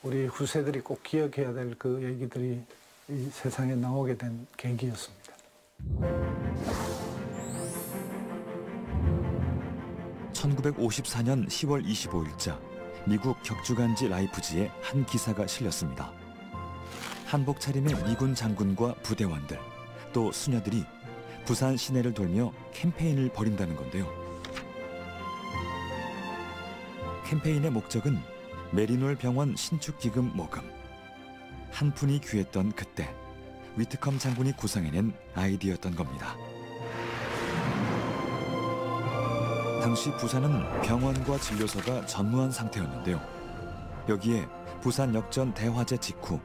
우리 후세들이 꼭 기억해야 될 그 얘기들이 이 세상에 나오게 된 계기였습니다. 1954년 10월 25일자 미국 격주간지 라이프지에 한 기사가 실렸습니다. 한복 차림의 미군 장군과 부대원들, 또 수녀들이 부산 시내를 돌며 캠페인을 벌인다는 건데요. 캠페인의 목적은 메리놀 병원 신축 기금 모금. 한 푼이 귀했던 그때 위트컴 장군이 구상해낸 아이디어였던 겁니다. 당시 부산은 병원과 진료소가 전무한 상태였는데요. 여기에 부산 역전 대화재 직후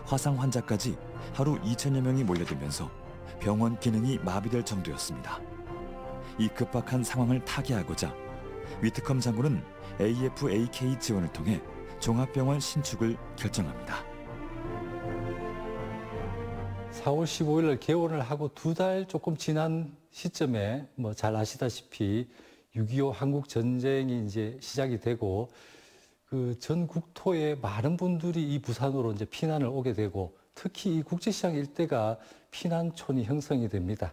화상 환자까지 하루 2천여 명이 몰려들면서 병원 기능이 마비될 정도였습니다. 이 급박한 상황을 타개하고자 위트컴 장군은 AFAK 지원을 통해 종합병원 신축을 결정합니다. 4월 15일 날 개원을 하고 2달 조금 지난 시점에 뭐 잘 아시다시피 6.25 한국 전쟁이 이제 시작이 되고 그 전 국토에 많은 분들이 이 부산으로 이제 피난을 오게 되고 특히 이 국제시장 일대가 피난촌이 형성이 됩니다.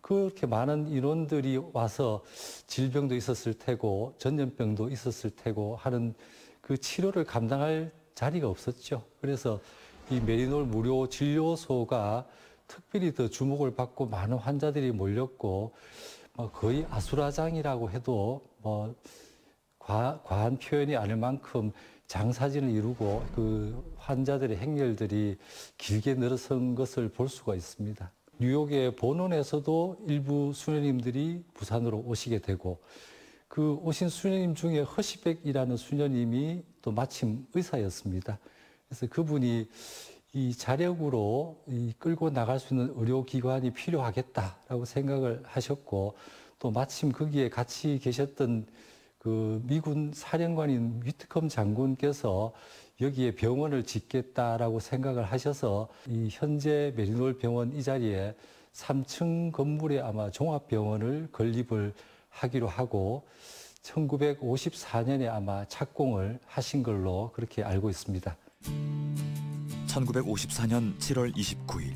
그렇게 많은 인원들이 와서 질병도 있었을 테고 전염병도 있었을 테고 하는 그 치료를 감당할 자리가 없었죠. 그래서 이 메리놀 무료 진료소가 특별히 더 주목을 받고 많은 환자들이 몰렸고 거의 아수라장이라고 해도 과한 표현이 아닐 만큼 장사진을 이루고 그 환자들의 행렬들이 길게 늘어선 것을 볼 수가 있습니다. 뉴욕의 본원에서도 일부 수녀님들이 부산으로 오시게 되고 그 오신 수녀님 중에 허시백이라는 수녀님이 또 마침 의사였습니다. 그래서 그분이 이 자력으로 끌고 나갈 수 있는 의료기관이 필요하겠다라고 생각을 하셨고 또 마침 거기에 같이 계셨던 그 미군 사령관인 위트컴 장군께서 여기에 병원을 짓겠다라고 생각을 하셔서 이 현재 메리놀 병원 이 자리에 3층 건물에 아마 종합병원을 건립을 하기로 하고 1954년에 아마 착공을 하신 걸로 그렇게 알고 있습니다. 1954년 7월 29일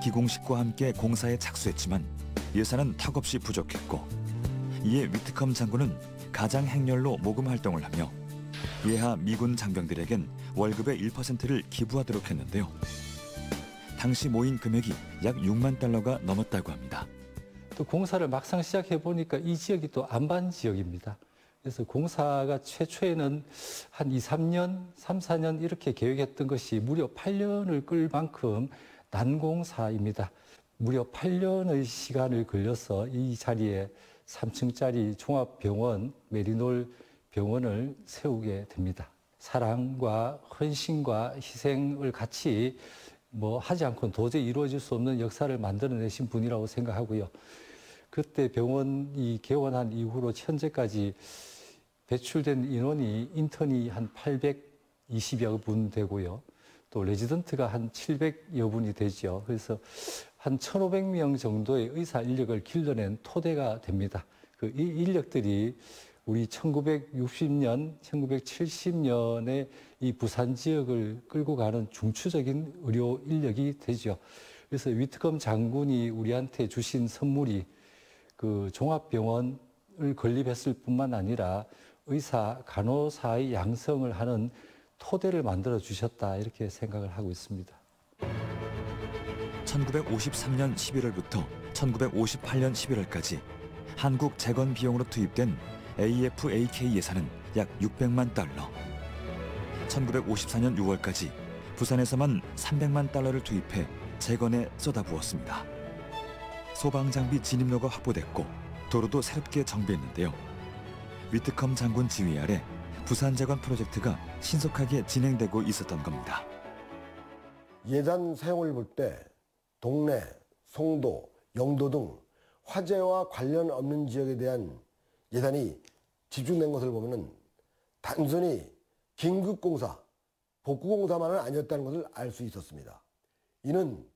기공식과 함께 공사에 착수했지만 예산은 턱없이 부족했고 이에 위트컴 장군은 가장 행렬로 모금 활동을 하며 예하 미군 장병들에겐 월급의 1%를 기부하도록 했는데요. 당시 모인 금액이 약 6만 달러가 넘었다고 합니다. 또 공사를 막상 시작해 보니까 이 지역이 또 안반 지역입니다. 그래서 공사가 최초에는 한 3, 4년 이렇게 계획했던 것이 무려 8년을 끌 만큼 난공사입니다. 무려 8년의 시간을 걸려서 이 자리에 3층짜리 종합병원, 메리놀 병원을 세우게 됩니다. 사랑과 헌신과 희생을 같이 하지 않고는 도저히 이루어질 수 없는 역사를 만들어내신 분이라고 생각하고요. 그때 병원이 개원한 이후로 현재까지 배출된 인원이 인턴이 한 820여 분 되고요. 또 레지던트가 한 700여 분이 되죠. 그래서 한 1,500명 정도의 의사 인력을 길러낸 토대가 됩니다. 이 인력들이 우리 1960년, 1970년에 이 부산 지역을 끌고 가는 중추적인 의료 인력이 되죠. 그래서 위트컴 장군이 우리한테 주신 선물이 그 종합병원을 건립했을 뿐만 아니라 의사, 간호사의 양성을 하는 토대를 만들어 주셨다 이렇게 생각을 하고 있습니다. 1953년 11월부터 1958년 11월까지 한국 재건 비용으로 투입된 AFAK 예산은 약 600만 달러. 1954년 6월까지 부산에서만 300만 달러를 투입해 재건에 쏟아부었습니다. 소방장비 진입로가 확보됐고 도로도 새롭게 정비했는데요. 위트컴 장군 지휘 아래 부산 재건 프로젝트가 신속하게 진행되고 있었던 겁니다. 예산 사용을 볼 때 동래, 송도, 영도 등 화재와 관련 없는 지역에 대한 예산이 집중된 것을 보면 단순히 긴급공사, 복구공사만은 아니었다는 것을 알 수 있었습니다. 이는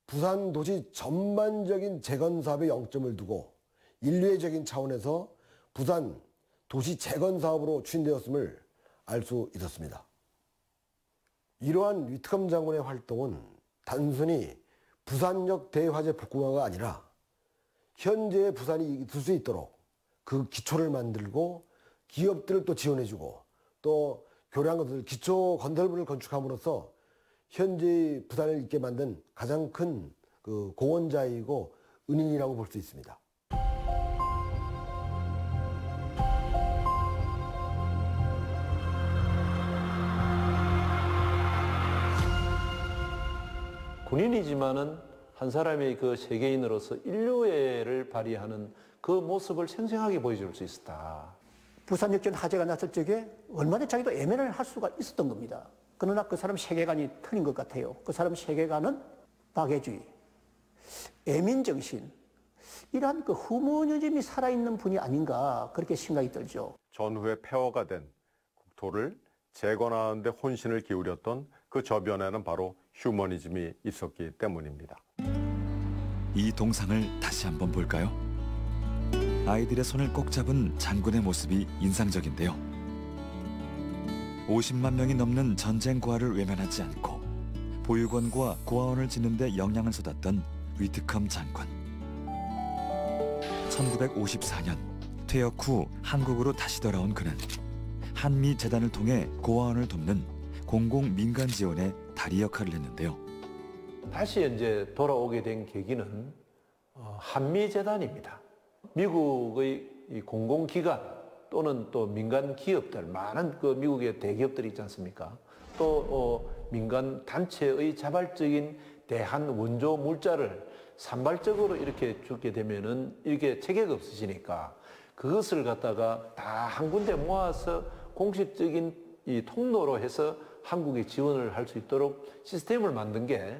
부산 도시 전반적인 재건 사업에 영점을 두고 인류애적인 차원에서 부산 도시 재건 사업으로 추진되었음을 알 수 있었습니다. 이러한 위트컴 장군의 활동은 단순히 부산역 대화재 복구가 아니라 현재의 부산이 있을 수 있도록 그 기초를 만들고 기업들을 또 지원해주고 또 교량한 것들 기초 건설물을 건축함으로써 현재의 부산을 있게 만든 가장 큰 그 공헌자이고 은인이라고 볼 수 있습니다. 군인이지만은 한 사람의 그 세계인으로서 인류애를 발휘하는 그 모습을 생생하게 보여줄 수 있었다. 부산역전 화재가 났을 적에 얼마나 자기도 애면을 할 수가 있었던 겁니다. 그러나 그 사람 세계관이 틀린 것 같아요. 그 사람 세계관은 박애주의, 애민정신, 이러한 그 후무니즘이 살아있는 분이 아닌가 그렇게 생각이 들죠. 전후에 폐허가 된 국토를 재건하는 데 혼신을 기울였던 그 저변에는 바로 휴머니즘이 있었기 때문입니다. 이 동상을 다시 한번 볼까요? 아이들의 손을 꼭 잡은 장군의 모습이 인상적인데요. 50만 명이 넘는 전쟁 고아를 외면하지 않고 보육원과 고아원을 짓는 데 영향을 쏟았던 위트컴 장군. 1954년 퇴역 후 한국으로 다시 돌아온 그는 한미재단을 통해 고아원을 돕는 공공민간 지원의 다리 역할을 했는데요. 다시 이제 돌아오게 된 계기는 한미재단입니다. 미국의 이 공공기관 또는 또 민간 기업들, 많은 그 미국의 대기업들이 있지 않습니까? 또 민간 단체의 자발적인 대한 원조 물자를 산발적으로 이렇게 주게 되면은 이게 체계가 없으시니까 그것을 갖다가 다 한 군데 모아서 공식적인 이 통로로 해서 한국에 지원을 할 수 있도록 시스템을 만든 게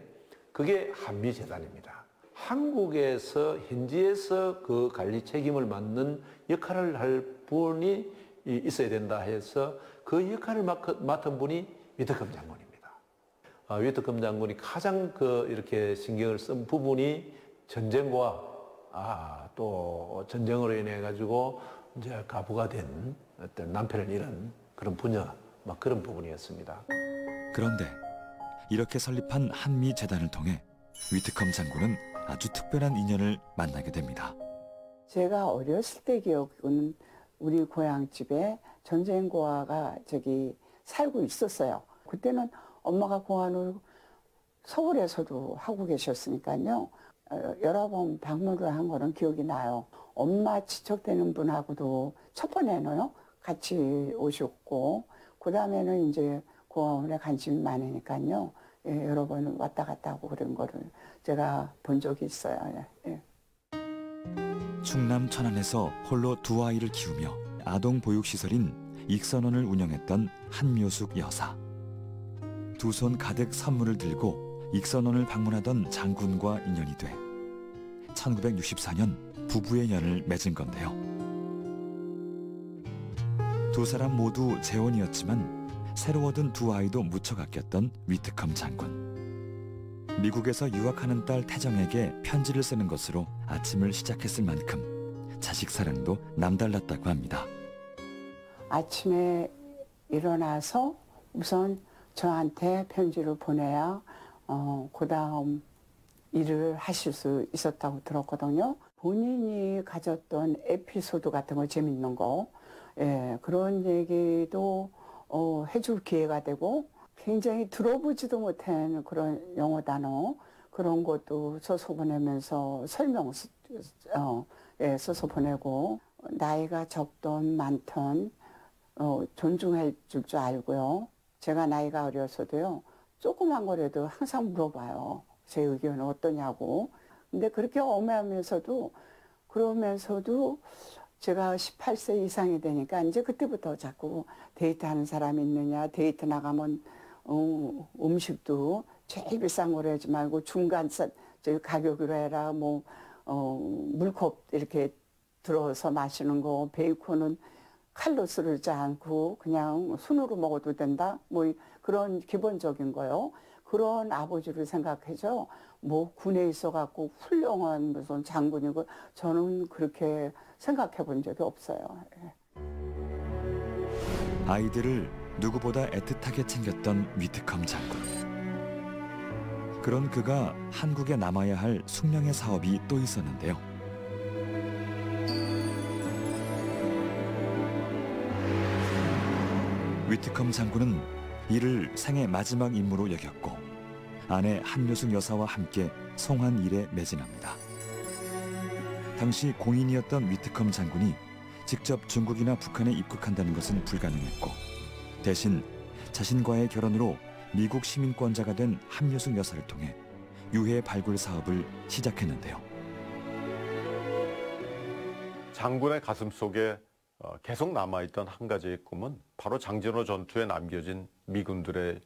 그게 한미재단입니다. 한국에서 현지에서 그 관리 책임을 맡는 역할을 할 분이 있어야 된다 해서 그 역할을 맡은 분이 위트컴 장군입니다. 위트컴 장군이 가장 이렇게 신경을 쓴 부분이 전쟁과 또 전쟁으로 인해 가지고 이제 가부가 된 어떤 남편을 잃은 그런 부녀 그런 부분이었습니다. 그런데 이렇게 설립한 한미재단을 통해 위트컴 장군은 아주 특별한 인연을 만나게 됩니다. 제가 어렸을 때 기억은 우리 고향집에 전쟁 고아가 살고 있었어요. 그때는 엄마가 고아를 서울에서도 하고 계셨으니까요. 여러 번 방문을 한 거는 기억이 나요. 엄마 지척되는 분하고도 첫 번에는요 같이 오셨고 그 다음에는 이제 고아원에 관심이 많으니까요. 예, 여러 번 왔다 갔다 하고 그런 거를 제가 본 적이 있어요. 예. 충남 천안에서 홀로 두 아이를 키우며 아동보육시설인 익선원을 운영했던 한묘숙 여사. 두 손 가득 선물을 들고 익선원을 방문하던 장군과 인연이 돼 1964년 부부의 연을 맺은 건데요. 두 사람 모두 재혼이었지만 새로 얻은 두 아이도 무척 아꼈던 위트컴 장군. 미국에서 유학하는 딸 태정에게 편지를 쓰는 것으로 아침을 시작했을 만큼 자식 사랑도 남달랐다고 합니다. 아침에 일어나서 우선 저한테 편지를 보내야 그 다음 일을 하실 수 있었다고 들었거든요. 본인이 가졌던 에피소드 같은 거 재밌는 거 그런 얘기도 해줄 기회가 되고 굉장히 들어보지도 못한 그런 영어 단어 그런 것도 써서 보내면서 설명 써서 보내고 나이가 적던 많던 존중해 줄 줄 알고요. 제가 나이가 어려서도요. 조그만 거라도 항상 물어봐요. 제 의견은 어떠냐고. 근데 그렇게 엄해하면서도 그러면서도 제가 18세 이상이 되니까 이제 그때부터 자꾸 데이트하는 사람이 있느냐, 데이트 나가면 음식도 제일 비싼 거로 하지 말고 중간 가격으로 해라. 물컵 이렇게 들어서 마시는 거, 베이컨은 칼로 썰지 않고 그냥 손으로 먹어도 된다. 그런 기본적인 거요. 그런 아버지를 생각해서 군에 있어갖고 훌륭한 무슨 장군이고 저는 그렇게 생각해 본 적이 없어요. 아이들을 누구보다 애틋하게 챙겼던 위트컴 장군. 그런 그가 한국에 남아야 할 숙명의 사업이 또 있었는데요. 위트컴 장군은 이를 생애 마지막 임무로 여겼고 아내 한효숙 여사와 함께 송환 일에 매진합니다. 당시 공인이었던 위트컴 장군이 직접 중국이나 북한에 입국한다는 것은 불가능했고 대신 자신과의 결혼으로 미국 시민권자가 된 한효숙 여사를 통해 유해 발굴 사업을 시작했는데요. 장군의 가슴속에 계속 남아있던 한 가지의 꿈은 바로 장진호 전투에 남겨진 미군들의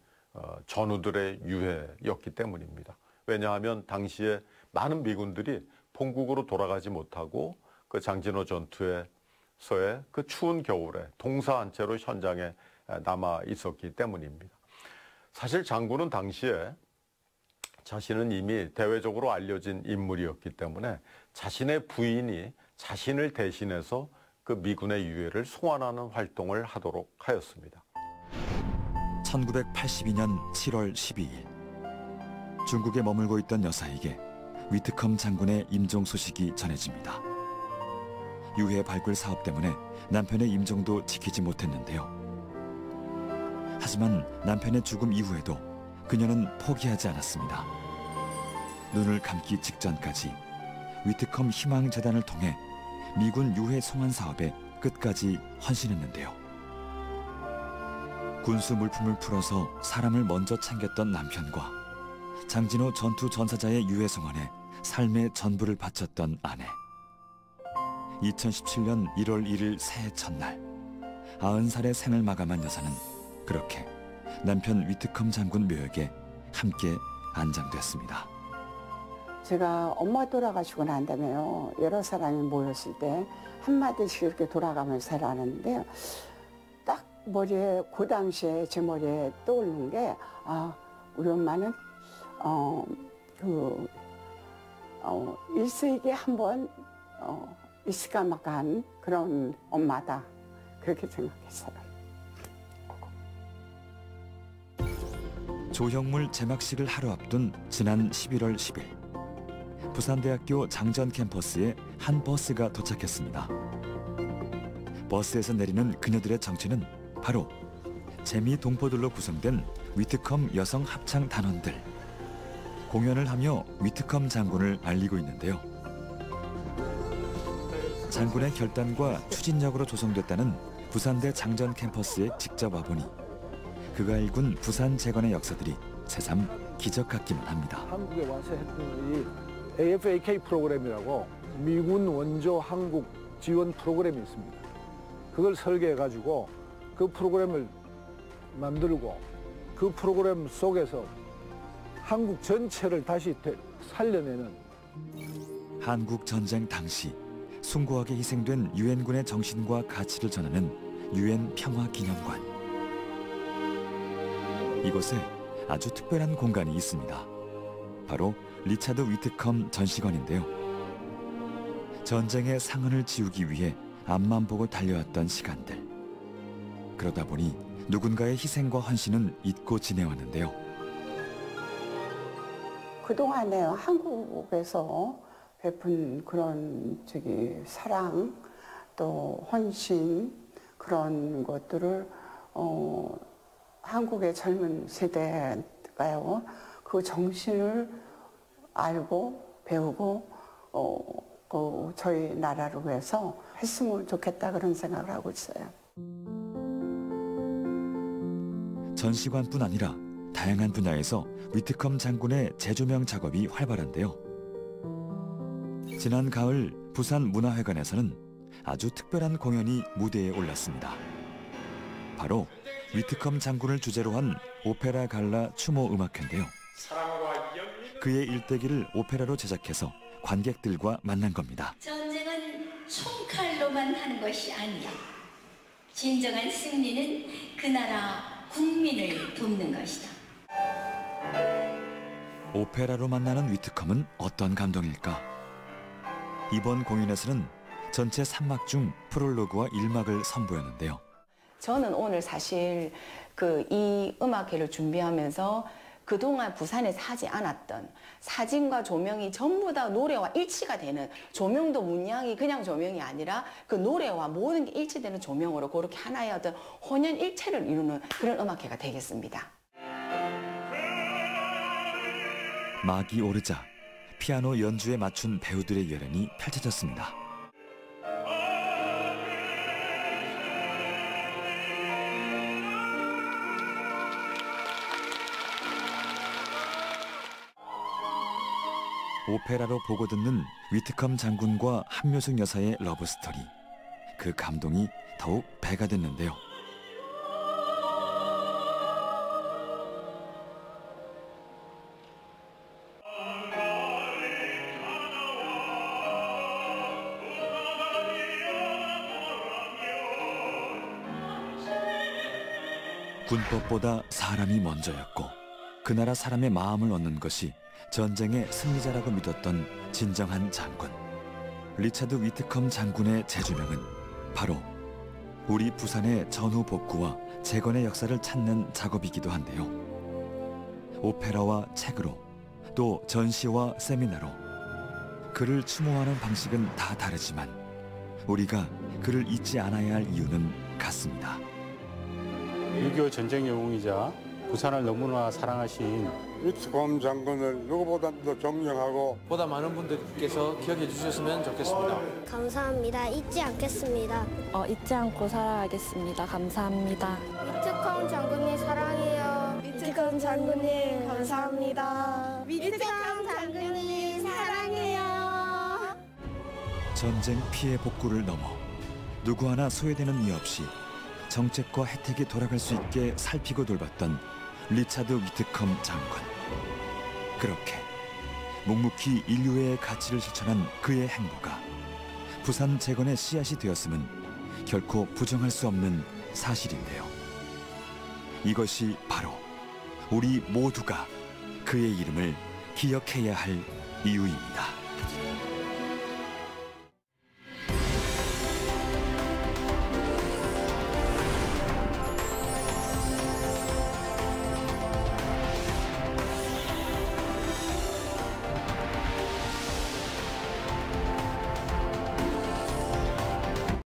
전우들의 유해였기 때문입니다. 왜냐하면 당시에 많은 미군들이 본국으로 돌아가지 못하고 그 장진호 전투에서의 그 추운 겨울에 동사한 채로 현장에 남아 있었기 때문입니다. 사실 장군은 당시에 자신은 이미 대외적으로 알려진 인물이었기 때문에 자신의 부인이 자신을 대신해서 그 미군의 유해를 송환하는 활동을 하도록 하였습니다. 1982년 7월 12일 중국에 머물고 있던 여사에게 위트컴 장군의 임종 소식이 전해집니다. 유해 발굴 사업 때문에 남편의 임종도 지키지 못했는데요. 하지만 남편의 죽음 이후에도 그녀는 포기하지 않았습니다. 눈을 감기 직전까지 위트컴 희망재단을 통해 미군 유해 송환 사업에 끝까지 헌신했는데요. 군수 물품을 풀어서 사람을 먼저 챙겼던 남편과 장진호 전투 전사자의 유해 송환에 삶의 전부를 바쳤던 아내. 2017년 1월 1일 새해 첫날 90살의 생을 마감한 여사는 그렇게 남편 위트컴 장군 묘역에 함께 안장됐습니다. 제가 엄마 돌아가시고 난 다음에요. 여러 사람이 모였을 때 한마디씩 이렇게 돌아가면서 살았는데 딱 머리에 그 당시에 제 머리에 떠오르는 게 우리 엄마는 일생에 한번 있을까 말까한 그런 엄마다 그렇게 생각했어요. 조형물 제막식을 하루 앞둔 지난 11월 10일 부산대학교 장전 캠퍼스에 한 버스가 도착했습니다. 버스에서 내리는 그녀들의 정체는 바로 재미 동포들로 구성된 위트컴 여성 합창 단원들. 공연을 하며 위트컴 장군을 알리고 있는데요. 장군의 결단과 추진력으로 조성됐다는 부산대 장전 캠퍼스에 직접 와보니 그가 일군 부산 재건의 역사들이 새삼 기적 같기만 합니다. 한국에 와서 했던 이 AFAK 프로그램이라고 미군 원조 한국 지원 프로그램이 있습니다. 그걸 설계해가지고 그 프로그램을 만들고 그 프로그램 속에서 한국 전체를 다시 살려내는 한국 전쟁 당시 숭고하게 희생된 유엔군의 정신과 가치를 전하는 유엔 평화기념관. 이곳에 아주 특별한 공간이 있습니다. 바로 리차드 위트컴 전시관인데요. 전쟁의 상흔을 지우기 위해 앞만 보고 달려왔던 시간들. 그러다 보니 누군가의 희생과 헌신은 잊고 지내왔는데요. 그동안에 한국에서 베푼 그런 사랑 또 헌신 그런 것들을 한국의 젊은 세대가요 그 정신을 알고 배우고 저희 나라를 위해서 했으면 좋겠다 그런 생각을 하고 있어요. 전시관뿐 아니라 다양한 분야에서 위트컴 장군의 재조명 작업이 활발한데요. 지난 가을 부산 문화회관에서는 아주 특별한 공연이 무대에 올랐습니다. 바로 위트컴 장군을 주제로 한 오페라 갈라 추모 음악회인데요. 그의 일대기를 오페라로 제작해서 관객들과 만난 겁니다. 전쟁은 총칼로만 하는 것이 아니야. 진정한 승리는 그 나라 국민을 돕는 것이다. 오페라로 만나는 위트컴은 어떤 감동일까? 이번 공연에서는 전체 3막 중 프롤로그와 1막을 선보였는데요. 저는 오늘 사실 이 음악회를 준비하면서 그동안 부산에 사지 않았던 사진과 조명이 전부 다 노래와 일치가 되는, 조명도 문양이 그냥 조명이 아니라 그 노래와 모든 게 일치되는 조명으로 그렇게 하나의 어떤 혼연일체를 이루는 그런 음악회가 되겠습니다. 막이 오르자 피아노 연주에 맞춘 배우들의 열연이 펼쳐졌습니다. 오페라로 보고 듣는 위트컴 장군과 한묘숙 여사의 러브스토리. 그 감동이 더욱 배가 됐는데요. 군법보다 사람이 먼저였고 그 나라 사람의 마음을 얻는 것이 전쟁의 승리자라고 믿었던 진정한 장군. 리차드 위트컴 장군의 재조명은 바로 우리 부산의 전후 복구와 재건의 역사를 찾는 작업이기도 한데요. 오페라와 책으로, 또 전시와 세미나로 그를 추모하는 방식은 다 다르지만 우리가 그를 잊지 않아야 할 이유는 같습니다. 6.25 전쟁 영웅이자 부산을 너무나 사랑하신 위트컴 장군을 누구보다도 존경하고 보다 많은 분들께서 기억해 주셨으면 좋겠습니다. 감사합니다. 잊지 않겠습니다. 잊지 않고 살아가겠습니다. 감사합니다. 위트컴 장군님 사랑해요. 위트컴 장군님 감사합니다. 위트컴 장군님 사랑해요. 전쟁 피해 복구를 넘어 누구 하나 소외되는 이 없이 정책과 혜택이 돌아갈 수 있게 살피고 돌봤던 리차드 위트컴 장군. 그렇게 묵묵히 인류의 가치를 실천한 그의 행보가 부산 재건의 씨앗이 되었음은 결코 부정할 수 없는 사실인데요. 이것이 바로 우리 모두가 그의 이름을 기억해야 할 이유입니다.